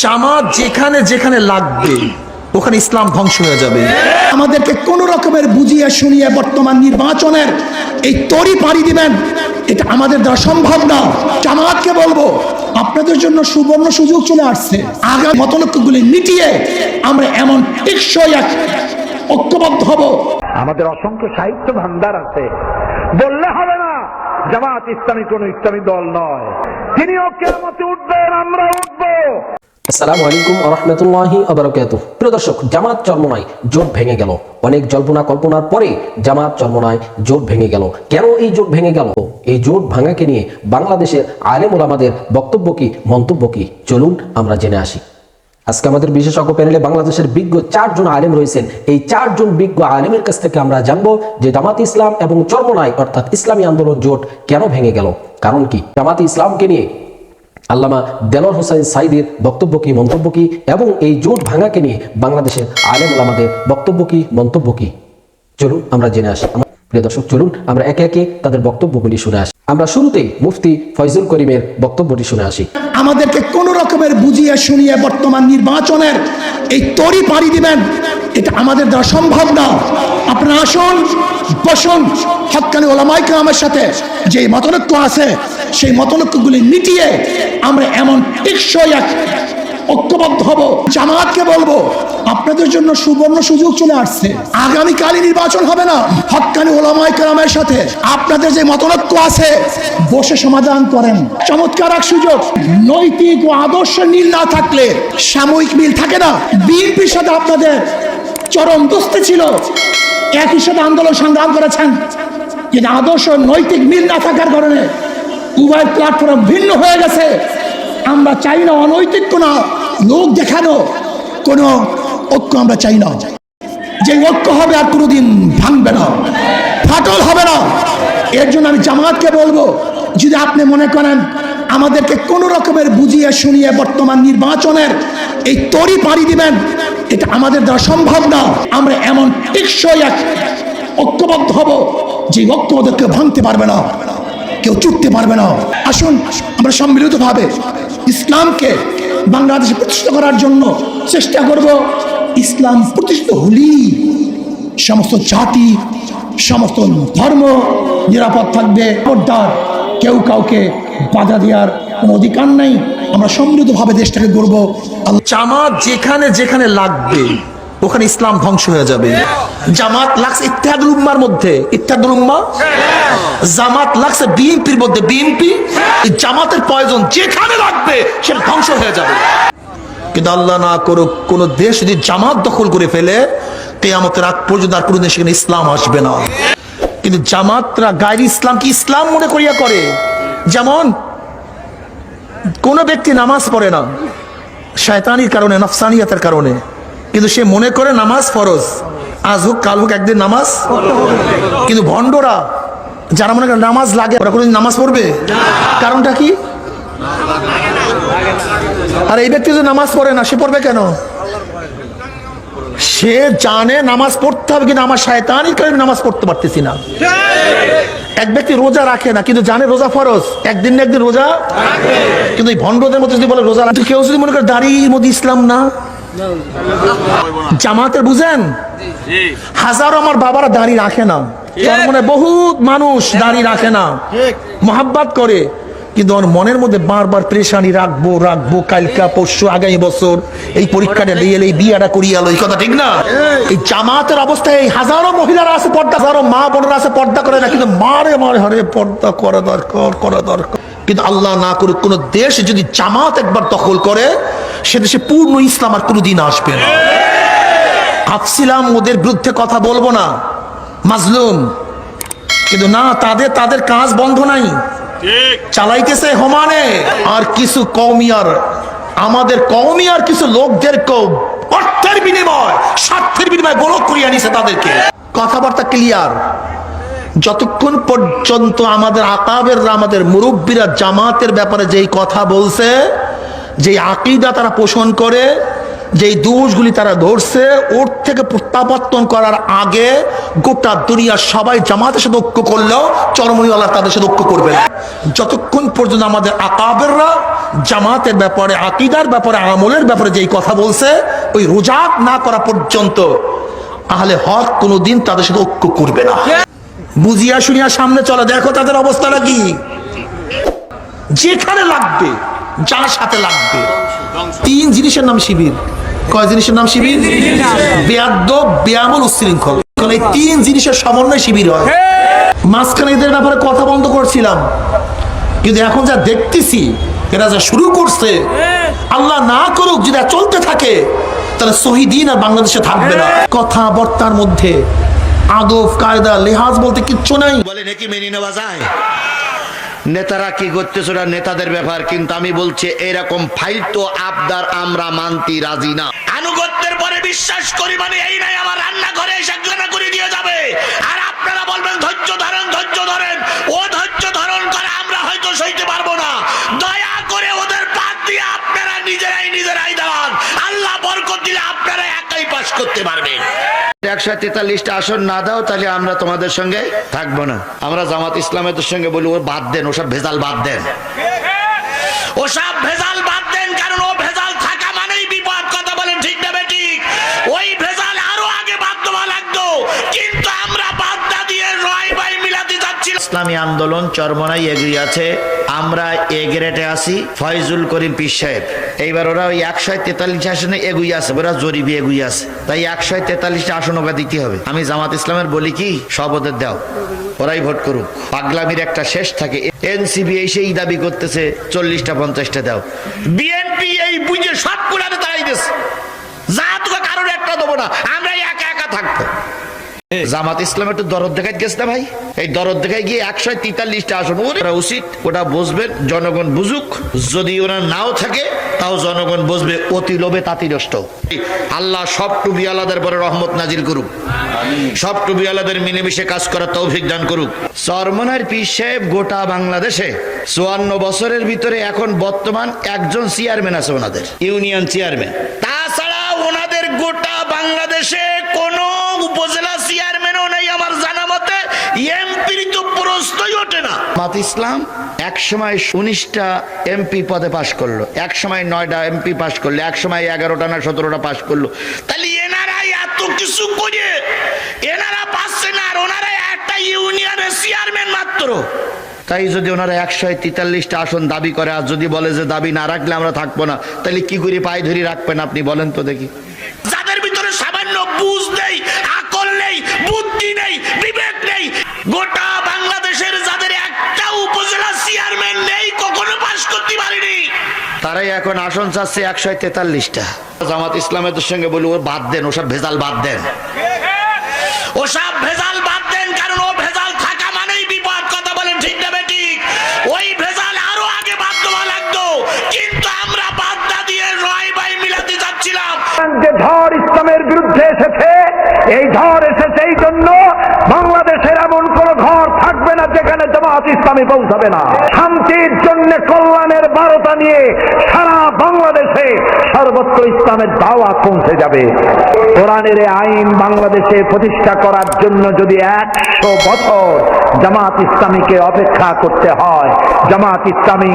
জামাত যেখানে যেখানে লাগবে ওখানে ইসলাম ধ্বংস হয়ে যাবে। আমাদেরকে কোন রকমের বুঝিয়ে শুনিয়ে বর্তমান নির্বাচনের এই তরি পাড়ি দিবেন, এটা আমাদের দ্বারা সম্ভব না। জামাতকে বলবো, আপনাদের জন্য সুবর্ণ সুযোগ চলে আসছে। আগামী মতলক্ষ্যগুলি মিটিয়ে আমরা এমন টেকসই এক ঐক্যবদ্ধ হব। আমাদের অসংখ্য সাহিত্য ভান্ডার আছে, বললে হবে না জামাত ইসলামী কোন ইসলামী দল নয়। তিনিও কিয়ামতে উঠবেন, আমরা উঠবো। আসসালামু আলাইকুম ওয়া রাহমাতুল্লাহি ওয়া বারাকাতুহু। প্রিয় দর্শক, জামাত চরমোনায় জোট ভেঙে গেল। অনেক জল্পনা কল্পনার পরে জামাত চরমোনায় জোট ভেঙে গেল। কেন এই জোট ভেঙে গেল? এই জোট ভাঙাকে নিয়ে বাংলাদেশের আলেম ওলামাদের বক্তব্য কি, মন্তব্য কি, চলুন আমরা জেনে আসি। আজকে আমাদের বিশেষজ্ঞ প্যানেলে বাংলাদেশের বিজ্ঞ 4 জন আলেম রয়েছেন। এই 4 জন বিজ্ঞ আলেমের কাছ থেকে আমরা জানবো যে জামাত ইসলাম এবং চরমোনাই অর্থাৎ ইসলামী আন্দোলন জোট কেন ভেঙে গেল, কারণ কি, জামাত ইসলামকে নিয়ে আল্লামা দেলোয়ার হোসেন সাঈদীর বক্তব্য কি, মন্তব্য কি, এবং এই জোট ভাঙাকে নিয়ে বাংলাদেশের আলেম ওলামাদের বক্তব্য কি, মন্তব্য কি, চলুন আমরা জেনে আসি। প্রিয় দর্শক, চলুন আমরা একে একে তাদের বক্তব্যগুলি শুনে আসি। আমরা শুরুতেই মুফতি ফয়জুল করিমের বক্তব্যটি শুনে আসি। আমাদেরকে কোন রকমের বুঝিয়ে শুনিয়ে বর্তমান নির্বাচনের এই তরি পাড়ি দিবেন, এটা আমাদের দ্বারা সম্ভব না। আপনারা আসুন, বসুন, হক্কানি ওলামায়ে কেরামের সাথে যে মতলক্ষ্য আছে সেই মতলক্ষ্যগুলি মিটিয়ে আমরা এমন টেকসই এক ঐক্যবদ্ধ হব। জামাতকে বলবো, আপনাদের জন্য সুবর্ণ সুযোগ চলে আসছে। আগামীকালই নির্বাচন হবে না, হক্কানি ওলামায়ে কেরামের সাথে আপনাদের যে মতলক্ষ্য আছে বসে সমাধান করেন। চমৎকার এক সুযোগ। নৈতিক ও আদর্শ মিল না থাকলে সাময়িক মিল থাকে না। বিএনপির সাথে আপনাদের চরম দোস্তি ছিল, একই সাথে আন্দোলন সংগ্রাম করেছেন, কিন্তু আদর্শ নৈতিক মিল না থাকার কারণে উভয় প্ল্যাটফর্ম ভিন্ন হয়ে গেছে। আমরা চাই না অনৈতিক কোনো লোক দেখানো কোনো ঐক্য আমরা চাই না। যে ঐক্য হবে আর কোনোদিন ভাঙবে না, ফাটল হবে না। এর জন্য আমি জামাতকে বলবো, যদি আপনি মনে করেন আমাদেরকে কোনো রকমের বুঝিয়ে শুনিয়ে বর্তমান নির্বাচনের এই তরি পাড়ি দিবেন, এটা আমাদের দ্বারা সম্ভব না। আমরা এমন টেকসই এক ঐক্যবদ্ধ হব যে ঐক্য ওদেরকে ভাঙতে পারবে না, কেউ চুটতে পারবে না। আসুন আমরা সম্মিলিতভাবে ইসলামকে বাংলাদেশে প্রতিষ্ঠা করার জন্য চেষ্টা করব। ইসলাম প্রতিষ্ঠিত হলেই সমস্ত জাতি, সমস্ত ধর্ম নিরাপদ থাকবে। পর্দার কেউ কাউকে বাধা দেওয়ার কোনো অধিকার নেই। আমরা সম্মিলিতভাবে দেশটাকে গড়ব। জামাত যেখানে যেখানে লাগবে ওখানে ইসলাম ধ্বংস হয়ে যাবে। জামাত লাগছে ইত্তেহাদুল উম্মার মধ্যে, ইত্তেহাদুল উম্মাহ। জামাত লাগছে বিএনপির মধ্যে, বিএনপি। এই জামাতের প্রয়োজন যেখানে লাগবে সে ধ্বংস হয়ে যাবে। কিন্তু আল্লাহ না করুক, কোন দেশ যদি জামাত দখল করে ফেলে, কিয়ামতের আগ পর্যন্ত আর কোনো দেশে সেখানে ইসলাম আসবে না। কিন্তু জামাতরা গায়ের ইসলামকে ইসলাম মনে করিয়া করে। যেমন কোন ব্যক্তি নামাজ পড়ে না শয়তানির কারণে, নফসানিয়াতের কারণে, কিন্তু সে মনে করে নামাজ ফরজ, আজ হোক কাল হোক একদিন নামাজ। কিন্তু ভণ্ডরা যারা মনে করে নামাজ লাগে, ওরা কোনোদিন নামাজ পড়বে? কারণটা কি? আর এই ব্যক্তি যদি নামাজ পড়ে না, সে পড়বে কেন? সে জানে নামাজ পড়তে হবে, কিন্তু আমার শয়তানির কারণে নামাজ পড়তে পারতেছি না। এক ব্যক্তি রোজা রাখে না, কিন্তু জানে রোজা ফরজ, একদিন না একদিন রোজা। কিন্তু এই ভণ্ডদের মধ্যে যদি বলে রোজা, কেউ যদি মনে করে দাঁড়িয়ে মধ্যে ইসলাম না। জামাতের বুঝেন, হাজারো আমার বাবারা দাঁড়িয়ে রাখে না, মানে বহুত মানুষ দাঁড়িয়ে রাখে না, মোহাব্বত করে, কিন্তু আমার মনের মধ্যে বারবার প্রেশানি, রাখবো রাখবো, কালকা পরশু আগামী বছর এই পরীক্ষাটা দিয়ে এই বিয়াটা করিয়ে আলো, এই কথা ঠিক না? এই জামাতের অবস্থায় এই হাজারো মহিলারা আছে পর্দা, হাজারো মা বোনেরা আছে পর্দা করে না, কিন্তু মারে মারে হারে পর্দা করা দরকার, করা দরকার। কিন্তু আল্লাহ না করুক, কোন দেশ যদি জামাত একবার দখল করে, সে দেশে পূর্ণ ইসলাম আর কোনোদিন আসবে না। ভাবছিলাম ওদের বিরুদ্ধে কথা বলবো না, মাজলুম, কিন্তু না, তাদের কাজ বন্ধ নাই, চালাইতেছে সমানে। আর কিছু কওমিয়ার, আমাদের কওমিয়ার কিছু লোকদেরকে অর্থের বিনিময়, স্বার্থের বিনিময়ে গোলক করিয়া নিছে তাদেরকে। কথাবার্তা ক্লিয়ার। যতক্ষণ পর্যন্ত আমাদের আকাবেররা, আমাদের মুরব্বীরা জামাতের ব্যাপারে যেই কথা বলছে, যে আকীদা তারা পোষণ করে, যেই দোষগুলি তারা ধরছে ওর থেকে প্রত্যাবর্তন করার আগে গোটা দুনিয়া সবাই জামাতের সাথে ঐক্য করলেও চরমনীওয়ালা তাদের সাথে ঐক্য করবে না। যতক্ষণ পর্যন্ত আমাদের আকাবেররা জামাতের ব্যাপারে, আকীদার ব্যাপারে, আমলের ব্যাপারে যেই কথা বলছে ওই রোজাক না করা পর্যন্ত আহলে হক কোনোদিন তাদের সাথে ঐক্য করবে না। বুঝিয়া শুনিয়া সামনে চলে, দেখো তাদের অবস্থাটা কি। যেখানে লাগবে, যার সাথে লাগবে, তিন জিনিসের নাম শিবির। কয় জিনিসের নাম শিবির? বেয়াদব, বেআমল, উচ্ছৃঙ্খল। এই তিন জিনিসের সমন্বয় শিবির হয়। মাঝখানে এদের ব্যাপারে কথা বন্ধ করছিলাম, কিন্তু এখন যা দেখতেছি এরা যা শুরু করছে, আল্লাহ না করুক যদি চলতে থাকে তাহলে শহীদিন আর বাংলাদেশে থাকবে না। কথাবার্তার মধ্যে আদব কায়দা লেহাজ বলতে কিচ্ছু নাই। বলে নাকি মেনে নেওয়া যায়? নেতারা কি করতেছে ওরা নেতাদের ব্যাপার, কিন্তু আমি বলছি এরকম ফাইলতো আবদার আমরা মানতে রাজি না। আনুগত্যের পরে বিশ্বাস করি মানে এই নাই আমার রান্নাঘরে এসে রান্না করে দিয়ে যাবে আর আপনারা বলবেন ধৈর্য ধরেন, ধৈর্য ধরেন। ও ধৈর্য ধারণ করে আমরা হয়তো সইতে পারবো না। দয়া করে ওদের বাদ দিয়ে আপনারা নিজেরাই দাঁড়ান। আল্লাহ বরকত দিলে আপনারা একাই পাস করতে পারবেন। 143টা আসন না দাও তাহলে আমরা তোমাদের সঙ্গে থাকবো না। আমরা জামাত ইসলামের সঙ্গে বলি ও বাদ দেন, ওসব ভেজাল বাদ দেন, ওসব ভেজাল বাদ দেন। কারণ ও ভেজাল থাকা মানেই বিপদ। কথা বলেন ঠিক না বেঠিক? ওই ভেজাল আরো আগে বাদ দেওয়া লাগতো, কিন্তু আমরা বাদ না দিয়ে রয় বাই মিলাতে যাচ্ছি। ইসলামী আন্দোলন চরমনাই এগিয়ে আছে, আমরা এ গ্রেডে আছি। ফয়জুল করিম পীর সাহেব এইবার ওরা ওই 143 আসনে এগুই আছে, ওরা জরিপে এগুই আছে, তাই 143টা আসন ওকে দিতে হবে। আমি জামাত ইসলামের বলি কি সব ওদের দাও, ওরাই ভোট করুক। পাগলামির একটা শেষ থাকে। এনসিপি সেই দাবি করতেছে 40টা 50টা দাও। বিএনপি এই বুঝে সব কুলারে তাই দিচ্ছে, যা তোকে কারোর একটা দেবো না, আমরা একা একা থাকবো। জামাত ইসলাম একটু দরদ দেখাই গেছে না ভাই, এই দরদ দেখাই গিয়ে 143টা আসন ওরা উচিত, ওটা বুঝবেন, জনগণ বুঝুক। যদি ওরা নাও থাকে তাও জনগণ বুঝবে, অতি লোভে তাঁতি নষ্ট। আল্লাহ সব টুবি আলাদের পরে রহমত নাজিল করুক, সব টুবি আলাদের মিলেমিশে কাজ করার তৌফিক দান করুক। চরমনার পীর সাহেব গোটা বাংলাদেশে 54 বছরের ভিতরে এখন বর্তমান একজন চেয়ারম্যান আছে, ওনাদের ইউনিয়ন চেয়ারম্যান। তাছাড়া ওনাদের গোটা বাংলাদেশে কোন উপজেলা চেয়ারম্যানও নেই আমার জানা মতে, এমপির তো প্রশ্নই ওঠে না। জামাত ইসলাম এক সময় 19টা এমপি পদে পাশ করলো, এক সময় 9টা এমপি পাশ করলো, এক সময় 11টা না 17টা পাশ করলো। তাহলে এনারাই এত কিছু করে এনারা পাচ্ছে না, আর ওনারা একটা ইউনিয়নের চেয়ারম্যান মাত্র। তাই যদি ওনারা 143টা আসন দাবি করে আর যদি বলে যে দাবি না রাখলে আমরা থাকবো না, তাহলে কি করে পায়ে ধরে রাখবেন আপনি বলেন তো দেখি? যাদের ভিতরে সামান্য বুঝ নেই, আকল নেই, বুদ্ধি নেই, বিবেক নেই, গোটা বাংলাদেশের যাদের একটা উপজেলা চেয়ারম্যান নেই, কখনো পাস করতে পারেনি, তারাই এখন আসন চাচ্ছে 143টা। জামাত ইসলামের সঙ্গে বলি ও বাদ দেন, ওসব ভেজাল বাদ দেন, ওসব ভেজাল বাদ দেন। কারণ ও ভেজাল থাকা মানেই বিপদ। কথা বলেন ঠিক না বেঠিক? ওই ভেজাল আরো আগে বাদ দেওয়া লাগতো, কিন্তু আমরা বাদ না দিয়ে রয় বাই মিলাতে যাচ্ছিলাম। যে ঝড় ইসলামের বিরুদ্ধে এসেছে, এই ঝড় এসেছে এই জন্য বাংলাদেশের এমন কোন ঘর থাকবে না যেখানে জামাত ইসলামী পৌঁছাবে না। শান্তির জন্য কল্যাণের বার্তা নিয়ে সারা বাংলাদেশে সর্বত্র ইসলামের দাওয়াত পৌঁছে যাবে। কোরআনের আইন বাংলাদেশে প্রতিষ্ঠা করার জন্য যদি 100 বছর জামাত ইসলামীকে অপেক্ষা করতে হয়, জামাত ইসলামী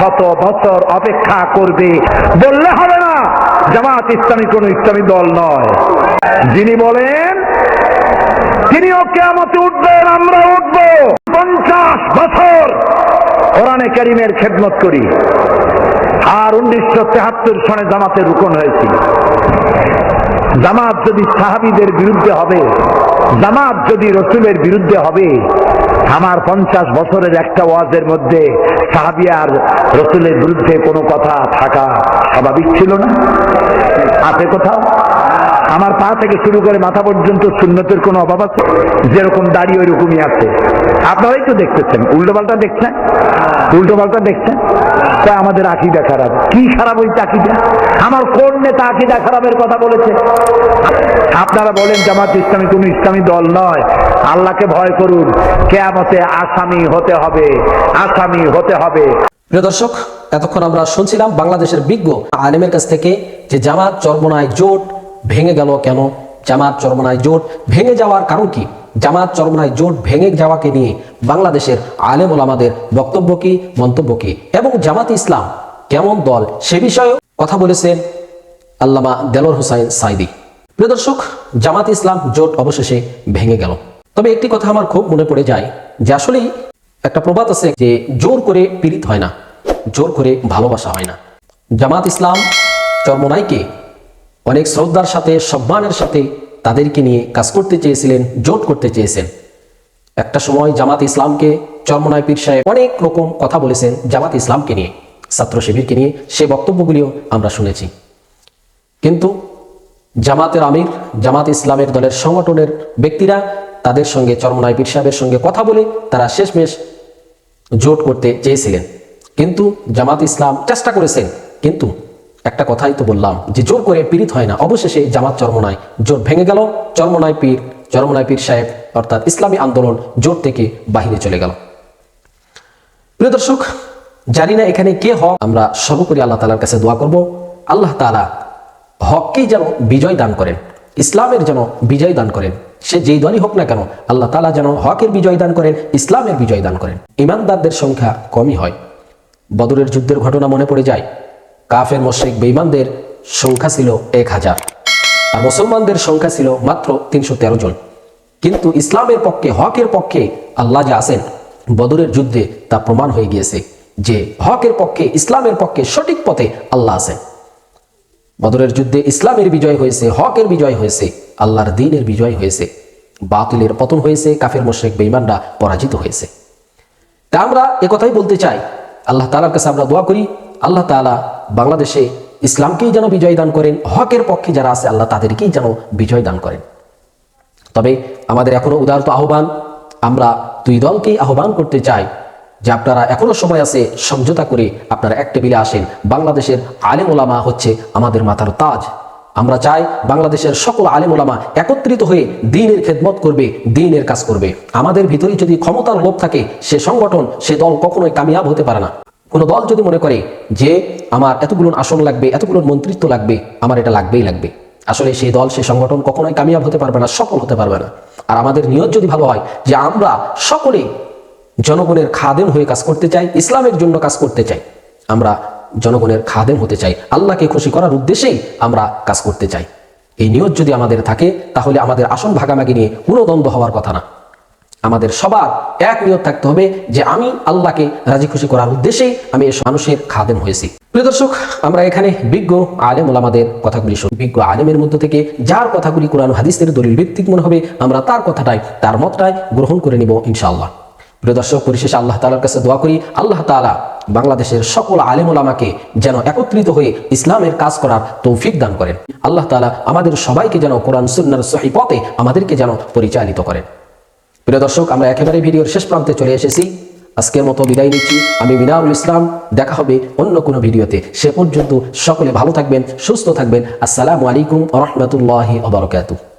100 বছর অপেক্ষা করবে বললে হবে না। জামাত ইসলামী কোন ইসলামী দল নয়। যিনি বলেন তিনিও কিয়ামতে উঠবেন, আমরা উঠব। 50 বছর কোরআনে কারীমের খেদমত করি, আর 1973 সনে জামাতের রুকন হয়েছি। জামাত যদি সাহাবীদের বিরুদ্ধে হবে, জামাত যদি রসুলের বিরুদ্ধে হবে, আমার 50 বছরের একটা ওয়াজের মধ্যে সাহাবী আর রসুলের বিরুদ্ধে কোনো কথা থাকা স্বাভাবিক ছিল না? আছে কোথাও? আমার পা থেকে শুরু করে মাথা পর্যন্ত সুন্নতের কোনো অভাব আছে? যেরকম দাড়ি ওই রকমই আছে। আপনারাই তো দেখতেছেন, উল্টো পাল্টা দেখছেন, উল্টো পাল্টা দেখছেন। তাই আমাদের আকীদা খারাপ। কি খারাপ হয়েছে আকীদা? আমার কোন নেতা আকীদা খারাপের কথা বলেছে? আপনারা বলেন জামাত ইসলামী কোন ইসলামী দল নয়। আল্লাহকে ভয় করুন, কিয়ামতে আসামি হতে হবে, আসামি হতে হবে। প্রিয় দর্শক, এতক্ষণ আমরা শুনছিলাম বাংলাদেশের বিজ্ঞ আলেমের কাছ থেকে যে জামাত চরমোনাই জোট ভেঙে গেল কেন, জামাত চরমোনাই জোট ভেঙে যাওয়ার কারণ কি, জামাত চরমোনাই জোট ভেঙে যাওয়াকে নিয়ে বাংলাদেশের আলেম ওলামাদের বক্তব্য কি, মন্তব্য কি, এবং জামাত ইসলাম কেমন দল সে বিষয়ে কথা বলেছেন আল্লামা দেলোয়ার হোসাইন সাইদি। প্রিয় দর্শক, জামাত ইসলাম জোট অবশেষে ভেঙে গেল। তবে একটি কথা আমার খুব মনে পড়ে যায় যে আসলেই একটা প্রবাদ আছে যে জোর করে পীড়িত হয় না, জোর করে ভালোবাসা হয় না। জামাত ইসলাম চরমোনাইকে অনেক শ্রদ্ধার সাথে, সম্মানের সাথে তাদেরকে নিয়ে কাজ করতে চেয়েছিলেন, জোট করতে চেয়েছেন। একটা সময় জামাত ইসলামকে চরমোনাই পীর সাহেব অনেক রকম কথা বলেছেন জামাত ইসলামকে নিয়ে, ছাত্র শিবিরকে নিয়ে, সে বক্তব্যগুলিও আমরা শুনেছি। কিন্তু জামাতের আমির, জামাত ইসলামের দলের সংগঠনের ব্যক্তিরা তাদের সঙ্গে, চরমোনাই পীর সাহেবের সঙ্গে কথা বলে তারা শেষমেশ জোট করতে চেয়েছিলেন। কিন্তু জামাত ইসলাম চেষ্টা করেছেন, কিন্তু একটা কথাই তো বললাম যে জোর করে পীড়িত হয় না। অবশেষে জামাত চরমোনাই জোট ভেঙে গেল, চরমোনাই পীর সাহেব অর্থাৎ ইসলামী আন্দোলন জোট থেকে বাহিরে চলে গেল। প্রিয় দর্শক, জানি না এখানে কে হক, আমরা সর্বোপরি আল্লাহ তাআলার কাছে দোয়া করব আল্লাহ তাআলা হককেই যেন বিজয় দান করেন, ইসলামের যেন বিজয় দান করেন। সে যেই দলই হোক না কেন, আল্লাহ তাআলা যেন হকের বিজয় দান করেন, ইসলামের বিজয় দান করেন। ইমানদারদের সংখ্যা কমই হয়। বদরের যুদ্ধের ঘটনা মনে পড়ে যায়। কাফের মুশরিক বেঈমানদের সংখ্যা ছিল 1000 আর মুসলমানদের সংখ্যা ছিল মাত্র 313 জন। কিন্তু ইসলামের পক্ষে, হকের পক্ষে আল্লাহ যে আছেন, বদরের যুদ্ধে তা প্রমাণ হয়ে গিয়েছে যে হকের পক্ষে, ইসলামের পক্ষে, সঠিক পথে আল্লাহ আছেন। বদরের যুদ্ধে ইসলামের বিজয় হয়েছে, হকের বিজয় হয়েছে, আল্লাহর দ্বীনের বিজয় হয়েছে, বাতিলের পতন হয়েছে, কাফের মুশরিক বেঈমানরা পরাজিত হয়েছে। তা আমরা একথাই বলতে চাই, আল্লাহ তাআলার কাছে আমরা দোয়া করি আল্লাহ তাআলা বাংলাদেশে ইসলামকেই যেন বিজয় দান করেন, হকের পক্ষে যারা আছে আল্লাহ তাদেরকেই যেন বিজয় দান করেন। তবে আমাদের এখনো উদারত আহ্বান, আমরা দুই দলকেই আহ্বান করতে চাই যে আপনারা এখনো সময় আছে, সমঝোতা করে আপনারা এক টেবিলে আসেন। বাংলাদেশের আলেম ওলামা হচ্ছে আমাদের মাথার তাজ। আমরা চাই বাংলাদেশের সকল আলেম ওলামা একত্রিত হয়ে দ্বীনের খেদমত করবে, দ্বীনের কাজ করবে। আমাদের ভিতরে যদি ক্ষমতার লোভ থাকে, সে সংগঠন, সে দল কখনোই কামিয়াব হতে পারে না। কোনো দল যদি মনে করে যে আমার এতগুলো আসন লাগবে, এতগুলো মন্ত্রিত্ব লাগবে, আমার এটা লাগবেই লাগবে, আসলে সেই দল, সেই সংগঠন কখনোই কামিয়াব হতে পারবে না, সফল হতে পারবে না। আর আমাদের নিয়ত যদি ভালো হয় যে আমরা সকলেই জনগণের খাদেম হয়ে কাজ করতে চাই, ইসলামের জন্য কাজ করতে চাই, আমরা জনগণের খাদেম হতে চাই, আল্লাহকে খুশি করার উদ্দেশ্যেই আমরা কাজ করতে চাই, এই নিয়ত যদি আমাদের থাকে তাহলে আমাদের আসন ভাগাভাগি নিয়ে কোনো দ্বন্দ্ব হওয়ার কথা না। আমাদের সবার এক নিয়ত থাকতে হবে যে আমি আল্লাহকে রাজি খুশি করার উদ্দেশ্যেই আমি এই মানুষের খাদেম হয়েছি। প্রিয় দর্শক, আমরা এখানে বিজ্ঞ আলেম ওলামাদের কথাগুলি শুনি। বিজ্ঞ আলেমের মধ্য থেকে যার কথাগুলি কোরআন হাদিসের দলিল ভিত্তিক মনে হবে, আমরা তার কথাটাই, তার মতটাই গ্রহণ করে নিব ইনশাআল্লাহ। প্রিয় দর্শক, পরিশেষে আল্লাহ তাআলার কাছে দোয়া করি আল্লাহ তাআলা বাংলাদেশের সকল আলেম ওলামাকে যেন একত্রিত হয়ে ইসলামের কাজ করার তৌফিক দান করেন। আল্লাহ তাআলা আমাদের সবাইকে যেন কোরআন সুন্নাহর সহিহ পথে আমাদেরকে যেন পরিচালিত করেন। প্রিয় দর্শক, আমরা একেবারে ভিডিওর শেষ প্রান্তে চলে এসেছি। আজকের মতো বিদায় নিচ্ছি। আমি মিনারুল ইসলাম। দেখা হবে অন্য কোনো ভিডিওতে। সে পর্যন্ত সকলে ভালো থাকবেন, সুস্থ থাকবেন। আসসালামু আলাইকুম ওয়া রাহমাতুল্লাহি ওয়া বারাকাতুহু।